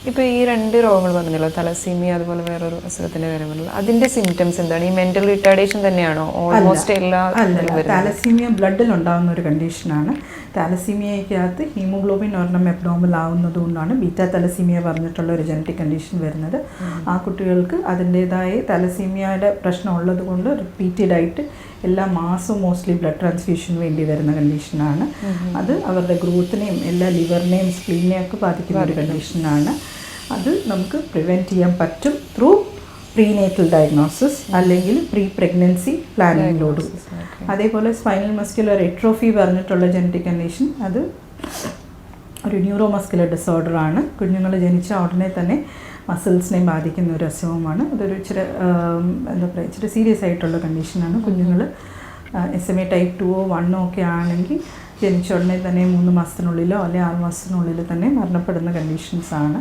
ഇപ്പോൾ ഈ 2 രോഗങ്ങൾ പറഞ്ഞല്ലോ, തലസീമിയ അതുപോലെ വേറൊരു അസുഖത്തിൻ്റെ കാര്യം പറഞ്ഞല്ലോ, അതിൻ്റെ സിംറ്റംസ് എന്താണ്? ഈ മെൻ്റൽ റിട്ടാർഡേഷൻ തന്നെയാണോ ഓൾമോസ്റ്റ് എല്ലാ? താലസീമിയ ബ്ലഡിൽ ഉണ്ടാകുന്ന ഒരു കണ്ടീഷനാണ്. താലസീമിയയ്ക്കകത്ത് ഹീമോഗ്ലോബിൻ ഒരെണ്ണം എബ്നോർമൽ ആവുന്നത് കൊണ്ടാണ് ബീറ്റാ തലസീമിയ പറഞ്ഞിട്ടുള്ള ഒരു ജനറ്റിക് കണ്ടീഷൻ വരുന്നത്. ആ കുട്ടികൾക്ക് അതിൻ്റേതായ തലസീമിയയുടെ പ്രശ്നം ഉള്ളത് കൊണ്ട് റിപ്പീറ്റഡ് ആയിട്ട് എല്ലാ മാസവും മോസ്റ്റ്ലി ബ്ലഡ് ട്രാൻസ്ഫ്യൂഷന് വേണ്ടി വരുന്ന കണ്ടീഷനാണ്. അത് അവരുടെ ഗ്രോത്തിനെയും എല്ലാ ലിവറിനെയും സ്പ്ലീനെയും ഒക്കെ ബാധിക്കുന്ന ഒരു കണ്ടീഷനാണ്. അത് നമുക്ക് പ്രിവെൻറ്റ് ചെയ്യാൻ പറ്റും ത്രൂ പ്രീനേറ്റൽ ഡയഗ്നോസിസ് അല്ലെങ്കിൽ പ്രീ പ്രഗ്നൻസി പ്ലാനിങ്ങിലോട്. അതേപോലെ സ്പൈനൽ മസ്കുലർ എട്രോഫി പറഞ്ഞിട്ടുള്ള ജനറ്റിക് കണ്ടീഷൻ, അത് ഒരു ന്യൂറോ മസ്കുലർ ഡിസോർഡറാണ്. കുഞ്ഞുങ്ങൾ ജനിച്ച ഉടനെ തന്നെ മസിൽസിനെ ബാധിക്കുന്ന ഒരു അസുഖമാണ്. അതൊരു ഇച്ചിരി എന്താ പറയുക, ഇച്ചിരി സീരിയസ് ആയിട്ടുള്ള കണ്ടീഷനാണ്. കുഞ്ഞുങ്ങൾ SMA type 2 or 1 ഒക്കെ ആണെങ്കിൽ ജനിച്ച ഉടനെ തന്നെ 3 മാസത്തിനുള്ളിലോ അല്ലെങ്കിൽ 6 മാസത്തിനുള്ളിൽ തന്നെ മരണപ്പെടുന്ന കണ്ടീഷൻസാണ്.